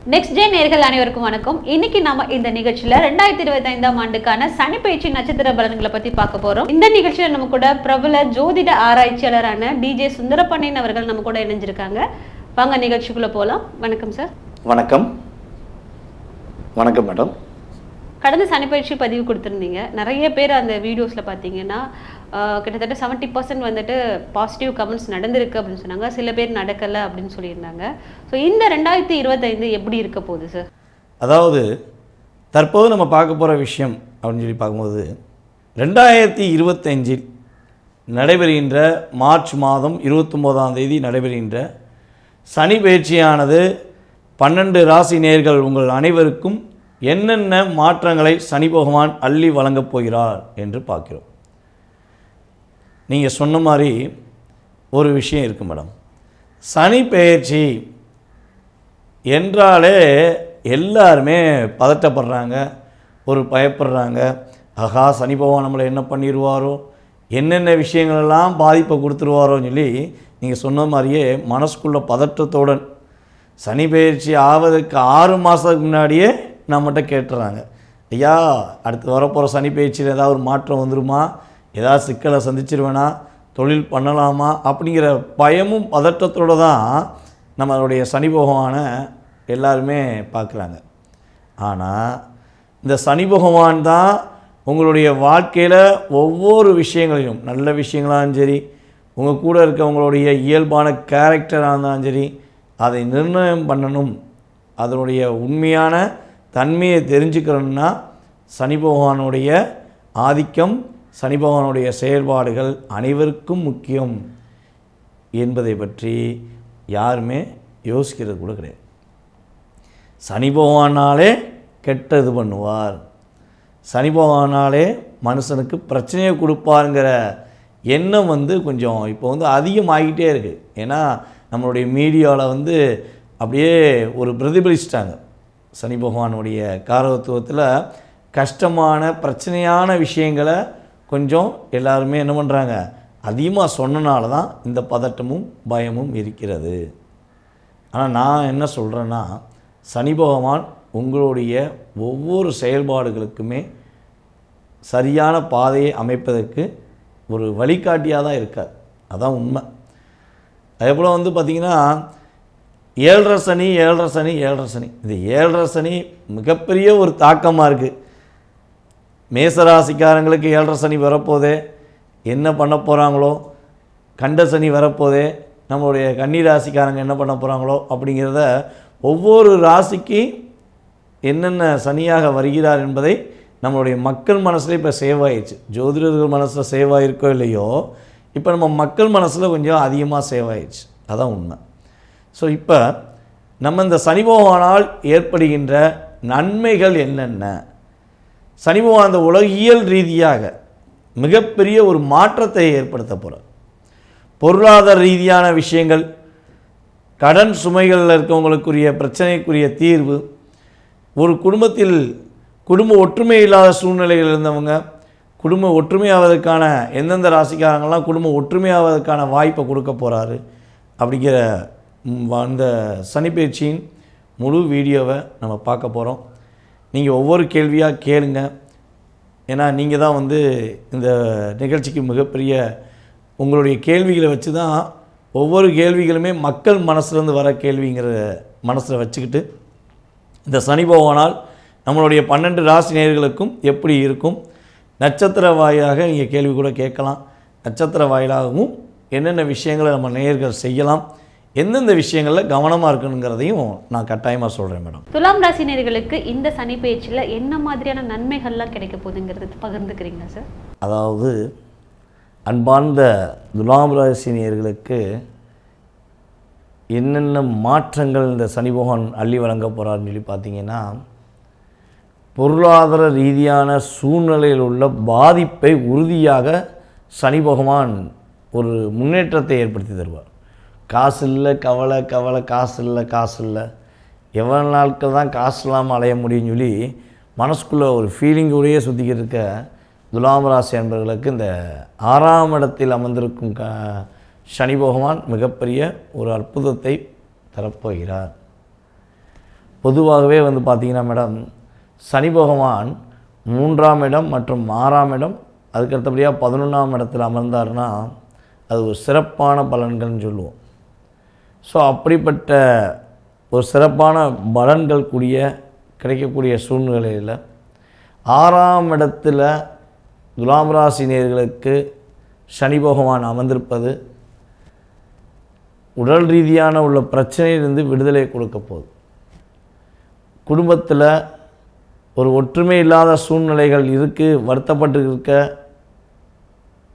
Next day நேர்கள் அனைவருக்கும் வணக்கம். இன்னைக்கு நம்ம இந்த நிகழ்ச்சியில 2025ஆம் ஆண்டுக்கான சனி பயிற்சி நட்சத்திர பலன்களை பத்தி பார்க்க போறோம். இந்த நிகழ்ச்சியில நம்ம கூட பிரபல ஜோதிட ஆராய்ச்சியாளரான DJ சுந்தரபாண்டியன் அவர்கள் நம்ம கூட இணைஞ்சிருக்காங்க. வாங்க நிகழ்ச்சிக்குள்ள போலாம். வணக்கம் சார். வணக்கம். வணக்கம் மேடம். கடந்த சனி பயிற்சி பதிவு கொடுத்துருந்தீங்க. நிறைய பேர் அந்த வீடியோஸ்ல பார்த்தீங்கன்னா கிட்டத்தட்ட 70% வந்துட்டு பாசிட்டிவ் கமெண்ட்ஸ் நடந்திருக்கு அப்படின்னு சொன்னாங்க. சில பேர் நடக்கலை அப்படின்னு சொல்லியிருந்தாங்க. ஸோ இந்த 2025 எப்படி இருக்க போகுது சார்? அதாவது தற்போது நம்ம பார்க்க போகிற விஷயம் அப்படின்னு சொல்லி பார்க்கும்போது 2025 நடைபெறுகின்ற மார்ச் மாதம் 29ஆம் தேதி நடைபெறுகின்ற சனி பயிற்சியானது 12 ராசி நேயர்கள் உங்கள் அனைவருக்கும் என்னென்ன மாற்றங்களை சனி பகவான் அள்ளி வழங்கப் போகிறார் என்று பார்க்கிறோம். நீங்கள் சொன்ன மாதிரி ஒரு விஷயம் இருக்குது மேடம். சனி பெயர்ச்சி என்றாலே எல்லாருமே பதட்டப்படுறாங்க, ஒரு பயப்படுறாங்க. ஆகா, சனி பகவான் நம்மளை என்ன பண்ணிடுவாரோ, என்னென்ன விஷயங்களெல்லாம் பாதிப்பை கொடுத்துருவாரோன்னு சொல்லி நீங்கள் சொன்ன மாதிரியே மனசுக்குள்ள பதற்றத்துடன் சனி பெயர்ச்சி ஆவதற்கு 6 மாதத்துக்கு முன்னாடியே நம்மகிட்ட கேட்டுறாங்க, ஐயா அடுத்து வரப்போகிற சனி பயிற்சியில் ஏதாவது ஒரு மாற்றம் வந்துருமா, ஏதாவது சிக்கலை சந்திச்சிருவேனா, தொழில் பண்ணலாமா அப்படிங்கிற பயமும் பதற்றத்தோடு தான் நம்மளுடைய சனி பகவானை எல்லாருமே பார்க்குறாங்க. ஆனால் இந்த சனி பகவான் தான் உங்களுடைய வாழ்க்கையில் ஒவ்வொரு விஷயங்களையும், நல்ல விஷயங்களாலும் சரி, உங்கள் கூட இருக்கவங்களுடைய இயல்பான கேரக்டராக இருந்தாலும் சரி, அதை நிர்ணயம் பண்ணணும். அதனுடைய உண்மையான தன்மையை தெரிஞ்சுக்கிறோம்னா சனி பகவானுடைய ஆதிக்கம், சனி பகவானுடைய செயல்பாடுகள் அனைவருக்கும் முக்கியம் என்பதை பற்றி யாருமே யோசிக்கிறது கூட கிடையாது. சனி பகவானாலே கெட்டது பண்ணுவார், சனி பகவானாலே மனுஷனுக்கு பிரச்சனையை கொடுப்பாருங்கிற எண்ணம் கொஞ்சம் இப்போ அதிகமாகிட்டே இருக்குது. ஏன்னா நம்மளுடைய மீடியாவில் அப்படியே ஒரு பிரதிபலிச்சிட்டாங்க. சனி பகவானுடைய காரகத்துவத்தில் கஷ்டமான பிரச்சனையான விஷயங்களை கொஞ்சம் எல்லாருமே என்ன பண்ணுறாங்க, அதிகமாக சொன்னனால தான் இந்த பதட்டமும் பயமும் இருக்கிறது. ஆனால் நான் என்ன சொல்கிறேன்னா, சனி பகவான் உங்களுடைய ஒவ்வொரு செயல்பாடுகளுக்குமே சரியான பாதையை அமைப்பதற்கு ஒரு வழிகாட்டியாக தான் இருக்கார். அதான் உண்மை. அதே போல் பார்த்திங்கன்னா 7.5 சனி 7.5 சனி 7.5 சனி, இந்த 7.5 சனி மிகப்பெரிய ஒரு தாக்கமாக இருக்குது. மேசராசிக்காரங்களுக்கு 7.5 சனி வரப்போதே, என்ன பண்ண போகிறாங்களோ, கண்ட சனி வரப்போதே, நம்மளுடைய கன்னிராசிக்காரங்க என்ன பண்ண போகிறாங்களோ அப்படிங்கிறத ஒவ்வொரு ராசிக்கு என்னென்ன சனியாக வருகிறார் என்பதை நம்மளுடைய மக்கள் மனசில் இப்போ சேவ் ஆயிடுச்சு. ஜோதிடர்கள் மனசில் சேவ் ஆகிருக்கோ இல்லையோ, இப்போ நம்ம மக்கள் மனசில் கொஞ்சம் அதிகமாக சேவ் ஆயிடுச்சு. அதான் உண்மை. ஸோ இப்போ நம்ம இந்த சனி பகவானால் ஏற்படுகின்ற நன்மைகள் என்னென்ன, சனி பகவான் அந்த உலகியல் ரீதியாக மிகப்பெரிய ஒரு மாற்றத்தை ஏற்படுத்த போகிறார். பொருளாதார ரீதியான விஷயங்கள், கடன் சுமைகளில் இருக்கவங்களுக்குரிய பிரச்சனைக்குரிய தீர்வு, ஒரு குடும்பத்தில் குடும்ப ஒற்றுமை இல்லாத சூழ்நிலைகள் இருந்தவங்க குடும்ப ஒற்றுமையாவதற்கான, எந்தெந்த ராசிக்காரங்கள்லாம் குடும்ப ஒற்றுமையாவதற்கான வாய்ப்பை கொடுக்க போகிறாரு அப்படிங்கிற அந்த சனிப்பெயர்ச்சியின் முழு வீடியோவை நம்ம பார்க்க போகிறோம். நீங்கள் ஒவ்வொரு கேள்வியாக கேளுங்க. ஏன்னா நீங்கள் தான் இந்த நிகழ்ச்சிக்கு மிகப்பெரிய உங்களுடைய கேள்விகளை வச்சு தான் ஒவ்வொரு கேள்விகளுமே மக்கள் மனசுலேருந்து வர கேள்விங்கிற மனசில் வச்சுக்கிட்டு இந்த சனி பகவானால் நம்மளுடைய 12 ராசி நேயர்களுக்கும் எப்படி இருக்கும், நட்சத்திர வாயிலாக நீங்கள் கேள்வி கூட கேட்கலாம். நட்சத்திர வாயிலாகவும் என்னென்ன விஷயங்களை நம்ம நேயர்கள் செய்யலாம், எந்தெந்த விஷயங்களில் கவனமாக இருக்கணுங்கிறதையும் நான் கட்டாயமாக சொல்கிறேன் மேடம். துலாம் ராசி நேயர்களுக்கு இந்த சனி பயிற்சியில் என்ன மாதிரியான நன்மைகள்லாம் கிடைக்க போகுதுங்கிறது பகிர்ந்துக்கிறீங்களா சார்? அதாவது அன்பார்ந்த துலாம் ராசி நேயர்களுக்கு என்னென்ன மாற்றங்கள் இந்த சனி பகவான் அள்ளி வழங்க போகிறாருன்னு சொல்லி பார்த்தீங்கன்னா, பொருளாதார ரீதியான சூழ்நிலையில் உள்ள பாதிப்பை உறுதியாக சனி பகவான் ஒரு முன்னேற்றத்தை ஏற்படுத்தி தருவார். காசு இல்லை, கவலை கவலை, காசு இல்லை காசு இல்லை, எவ்வளோ நாட்கள் தான் காசு இல்லாமல் அலைய முடியும்னு சொல்லி மனசுக்குள்ளே ஒரு ஃபீலிங்கோடையே சுற்றிக்கிட்டு இருக்க துலாம் ராசி அன்பர்களுக்கு இந்த 6ஆம் இடத்தில் அமர்ந்திருக்கும் சனி பகவான் மிகப்பெரிய ஒரு அற்புதத்தை தரப்போகிறார். பொதுவாகவே வந்து பார்த்திங்கன்னா மேடம், சனி பகவான் 3ஆம் இடம் மற்றும் 6ஆம் இடம், அதுக்கடுத்தபடியாக 11ஆம் இடத்தில் அமர்ந்தார்னா அது ஒரு சிறப்பான பலன்கள்னு சொல்லுவோம். ஸோ அப்படிப்பட்ட ஒரு சிறப்பான பலன்கள் கிடைக்கக்கூடிய சூழ்நிலையில் 6ஆம் இடத்துல துலாம் ராசி நேயர்களுக்கு சனி பகவான் அமர்ந்திருப்பது உடல் ரீதியான உள்ள பிரச்சனையிலிருந்து விடுதலை கொடுக்க போகுது. குடும்பத்தில் ஒரு ஒற்றுமை இல்லாத சூழ்நிலைகள் வருத்தப்பட்டு இருக்க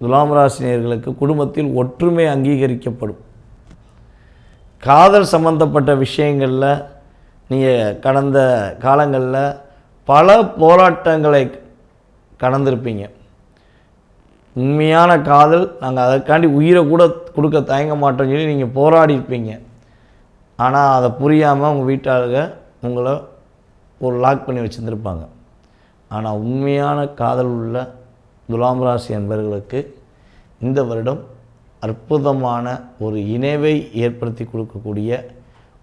துலாம் ராசி நேயர்களுக்கு குடும்பத்தில் ஒற்றுமை அங்கீகரிக்கப்படும். காதல் சம்பந்தப்பட்ட விஷயங்களில் நீங்கள் கடந்த காலங்களில் பல போராட்டங்களை கடந்திருப்பீங்க. உண்மையான காதல், நாங்கள் அதற்காண்டி உயிரை கூட கொடுக்க தயங்க மாட்டோம்னு சொல்லி நீங்கள் போராடிருப்பீங்க. ஆனால் அதை புரியாமல் உங்கள் வீட்டாளுங்க உங்களை ஒரு லாக் பண்ணி வச்சுருந்துருப்பாங்க. ஆனால் உண்மையான காதல் உள்ள துலாம் ராசி என்பவர்களுக்கு இந்த வருடம் அற்புதமான ஒரு இணைவை ஏற்படுத்தி கொடுக்கக்கூடிய,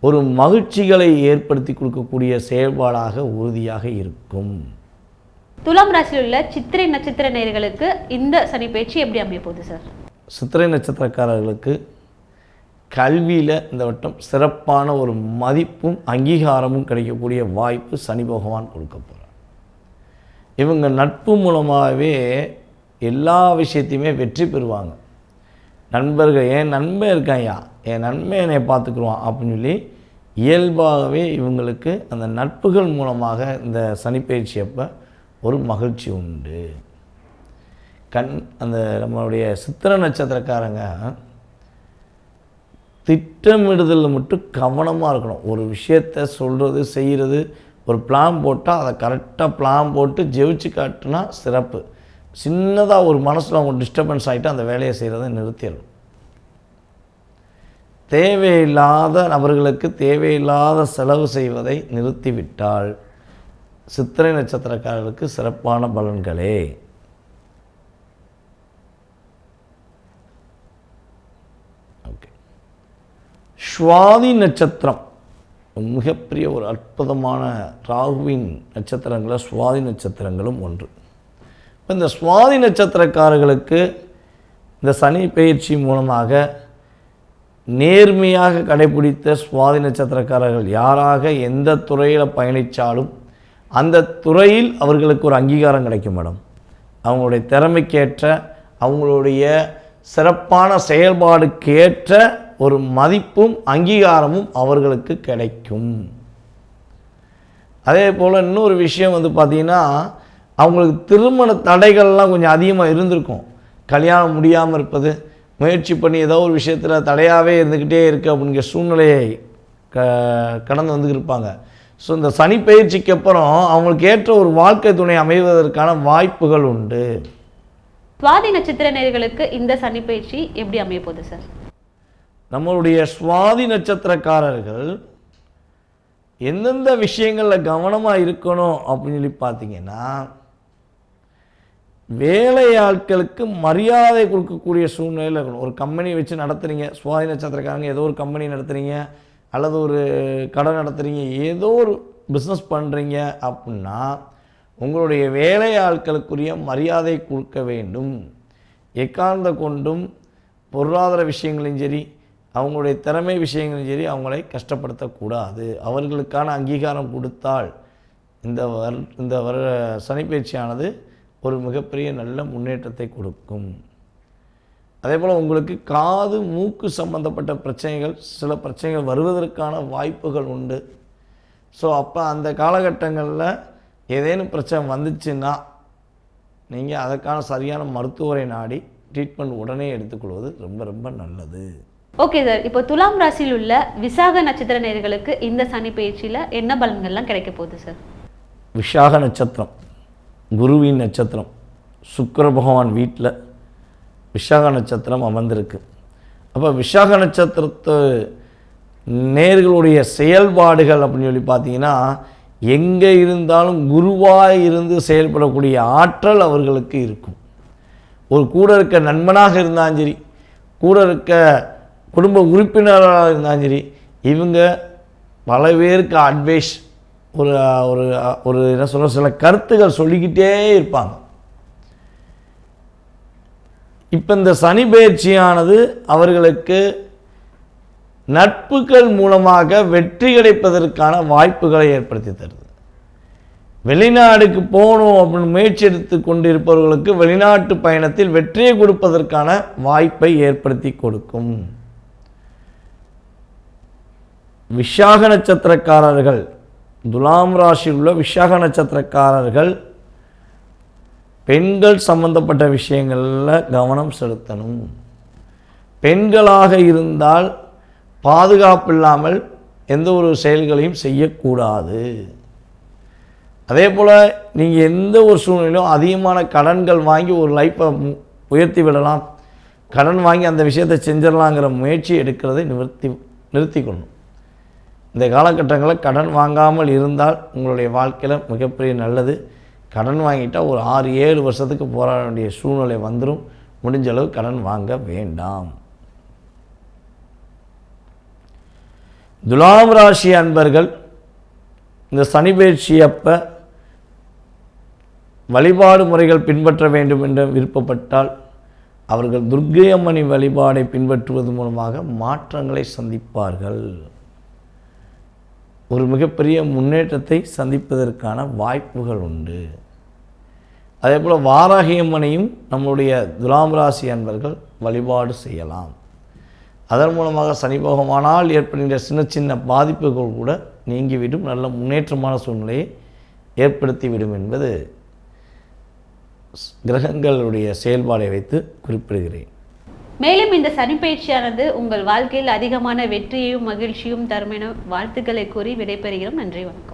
ஒரு மகிழ்ச்சிகளை ஏற்படுத்தி கொடுக்கக்கூடிய செயல்பாடாக உறுதியாக இருக்கும். துலாம் ராசியில் உள்ள சித்திரை நட்சத்திர நேயர்களுக்கு இந்த சனி பயிற்சி எப்படி அமைய போகுது சார்? சித்திரை நட்சத்திரக்காரர்களுக்கு கல்வியில் இந்த வட்டம் சிறப்பான ஒரு மதிப்பும் அங்கீகாரமும் கிடைக்கக்கூடிய வாய்ப்பு சனி பகவான் கொடுக்க போகிறார். இவங்க நட்பு மூலமாகவே எல்லா விஷயத்தையுமே வெற்றி பெறுவாங்க. நண்பர்கள், என் நண்பன் இருக்காயா, என் நண்பன் என்னை பார்த்துக்குருவான் அப்படின்னு சொல்லி இயல்பாகவே இவங்களுக்கு அந்த நட்புகள் மூலமாக இந்த சனிப்பயிற்சி அப்போ ஒரு மகிழ்ச்சி உண்டு. அந்த நம்மளுடைய சித்திரை நட்சத்திரக்காரங்க திட்டமிடுதலில் மட்டும் கவனமாக இருக்கணும். ஒரு விஷயத்தை சொல்கிறது செய்கிறது, ஒரு பிளான் போட்டால் அதை கரெக்டாக பிளான் போட்டு ஜெயிச்சு காட்டுனா சிறப்பு. சின்னதாக ஒரு மனசில் அவங்க டிஸ்டர்பன்ஸ் ஆகிட்டு அந்த வேலையை செய்கிறத நிறுத்திடணும். தேவையில்லாத நபர்களுக்கு தேவையில்லாத செலவு செய்வதை நிறுத்திவிட்டால் சித்திரை நட்சத்திரக்காரர்களுக்கு சிறப்பான பலன்களே. ஓகே, சுவாதி நட்சத்திரம் மிகப்பெரிய ஒரு அற்புதமான ராகுவின் நட்சத்திரங்களில் சுவாதி நட்சத்திரங்களும் ஒன்று. இப்போ இந்த சுவாதி நட்சத்திரக்காரர்களுக்கு இந்த சனி பயிற்சி மூலமாக நேர்மையாக கடைபிடித்த சுவாதி நட்சத்திரக்காரர்கள் யாராக எந்த துறையில் பயணித்தாலும் அந்த துறையில் அவர்களுக்கு ஒரு அங்கீகாரம் கிடைக்கும் மேடம். அவங்களுடைய திறமைக்கேற்ற, அவங்களுடைய சிறப்பான செயல்பாடுக்கேற்ற ஒரு மதிப்பும் அங்கீகாரமும் அவர்களுக்கு கிடைக்கும். அதே போல் இன்னொரு விஷயம் வந்து பார்த்திங்கன்னா, அவங்களுக்கு திருமண தடைகள்லாம் கொஞ்சம் அதிகமாக இருந்திருக்கும். கல்யாணம் முடியாமல் இருப்பது, முயற்சி பண்ணி ஏதோ ஒரு விஷயத்தில் தடையாகவே இருந்துக்கிட்டே இருக்குது அப்படிங்கிற சூழ்நிலையை கடந்து வந்துருப்பாங்க. ஸோ இந்த சனி பயிற்சிக்கு அப்புறம் அவங்களுக்கு ஏற்ற ஒரு வாழ்க்கை துணை அமைவதற்கான வாய்ப்புகள் உண்டு. சுவாதி நட்சத்திர நேயர்களுக்கு இந்த சனி பயிற்சி எப்படி அமைய போகுது சார்? நம்மளுடைய சுவாதி நட்சத்திரக்காரர்கள் எந்தெந்த விஷயங்களில் கவனமாக இருக்கணும் அப்படின்னு சொல்லி பார்த்தீங்கன்னா, வேலையாட்களுக்கு மரியாதை கொடுக்கக்கூடிய சூழ்நிலையில் இருக்கணும். ஒரு கம்பெனி வச்சு நடத்துகிறீங்க, சுவாதி நட்சத்திரக்காரங்க ஏதோ ஒரு கம்பெனி நடத்துகிறீங்க அல்லது ஒரு கடை நடத்துகிறீங்க, ஏதோ ஒரு பிஸ்னஸ் பண்ணுறீங்க அப்படின்னா உங்களுடைய வேலையாட்களுக்குரிய மரியாதை கொடுக்க வேண்டும். எக்காரணத்தை கொண்டும் பொருளாதார விஷயங்களையும் சரி, அவங்களுடைய திறமை விஷயங்களையும் சரி அவங்களை கஷ்டப்படுத்தக்கூடாது. அவர்களுக்கான அங்கீகாரம் கொடுத்தால் இந்த சனிப்பயிற்சியானது ஒரு மிகப்பெரிய நல்ல முன்னேற்றத்தை கொடுக்கும். அதே போல் உங்களுக்கு காது மூக்கு சம்பந்தப்பட்ட பிரச்சனைகள், சில பிரச்சனைகள் வருவதற்கான வாய்ப்புகள் உண்டு. ஸோ அப்போ அந்த காலகட்டங்களில் ஏதேனும் பிரச்சனை வந்துச்சுன்னா நீங்கள் அதற்கான சரியான மருத்துவரை நாடி ட்ரீட்மெண்ட் உடனே எடுத்துக்கொள்வது ரொம்ப ரொம்ப நல்லது. ஓகே சார், இப்போ துலாம் ராசியில் உள்ள விசாக நட்சத்திர நேயர்களுக்கு இந்த சனி பயிற்சியில் என்ன பலன்கள்லாம் கிடைக்க போகுது சார்? விசாக நட்சத்திரம் குருவின் நட்சத்திரம். சுக்கிர பகவான் வீட்டில் விசாக நட்சத்திரம் அமர்ந்திருக்கு. அப்போ விசாக நட்சத்திரத்து நேர்களுடைய செயல்பாடுகள் அப்படின்னு சொல்லி பார்த்தீங்கன்னா, எங்கே இருந்தாலும் குருவாக இருந்து செயல்படக்கூடிய ஆற்றல் அவர்களுக்கு இருக்கும். ஒரு கூட இருக்க நண்பனாக இருந்தாலும் சரி, கூட இருக்க குடும்ப உறுப்பினராக இருந்தாலும் சரி, இவங்க பல பேருக்கு அட்வைஸ் ஒரு ஒரு ஒரு என்ன சொல்ற சில கருத்துக்கள் சொல்லிக்கிட்டே இருப்பாங்க. இப்போ இந்த சனி பெயர்ச்சியானது அவர்களுக்கு நட்புகள் மூலமாக வெற்றி கிடைப்பதற்கான வாய்ப்புகளை ஏற்படுத்தி தருது. வெளிநாடுக்கு போகணும் அப்படின்னு முயற்சி எடுத்து கொண்டு இருப்பவர்களுக்கு வெளிநாட்டு பயணத்தில் வெற்றியை கொடுப்பதற்கான வாய்ப்பை ஏற்படுத்தி கொடுக்கும். விஷாக நட்சத்திரக்காரர்கள், துலாம் ராசியில் உள்ள விஷாக நட்சத்திரக்காரர்கள் பெண்கள் சம்பந்தப்பட்ட விஷயங்களில் கவனம் செலுத்தணும். பெண்களாக இருந்தால் பாதுகாப்பு இல்லாமல் எந்த ஒரு செயல்களையும் செய்யக்கூடாது. அதே போல் நீங்கள் எந்த ஒரு சூழ்நிலையும் அதிகமான கடன்கள் வாங்கி ஒரு லைஃப்பை உயர்த்தி விடலாம், கடன் வாங்கி அந்த விஷயத்தை செஞ்சிடலாங்கிற முயற்சி எடுக்கிறதை நிறுத்திக்கணும். இந்த காலகட்டங்களில் கடன் வாங்காமல் இருந்தால் உங்களுடைய வாழ்க்கையில் மிகப்பெரிய நல்லது. கடன் வாங்கிட்டால் ஒரு 6-7 வருஷத்துக்கு போராட வேண்டிய சூழ்நிலை வந்துடும். முடிஞ்ச அளவு கடன் வாங்க வேண்டாம். துலாம் ராசி அன்பர்கள் இந்த சனி பெயர்ச்சி அப்போ வழிபாடு முறைகள் பின்பற்ற வேண்டும் என்று விருப்பப்பட்டால் அவர்கள் துர்க்கை அம்மணி வழிபாடை பின்பற்றுவது மூலமாக மாற்றங்களை சந்திப்பார்கள். ஒரு மிகப்பெரிய முன்னேற்றத்தை சந்திப்பதற்கான வாய்ப்புகள் உண்டு. அதே போல் வாராகி அம்மனையும் நம்முடைய துலாம் ராசி அன்பர்கள் வழிபாடு செய்யலாம். அதன் மூலமாக சனி பகவானால் ஏற்படுகின்ற சின்ன சின்ன பாதிப்புகள் கூட நீங்கிவிடும், நல்ல முன்னேற்றமான சூழ்நிலையை ஏற்படுத்திவிடும் என்பது கிரகங்களுடைய செயல்பாடை வைத்து குறிப்பிடுகிறேன். மேலும் இந்த சனிப்பெயர்ச்சியானது உங்கள் வாழ்க்கையில் அதிகமான வெற்றியையும் மகிழ்ச்சியும் தரும் என வாழ்த்துக்களை கூறி விடைபெறுகிறோம். நன்றி, வணக்கம்.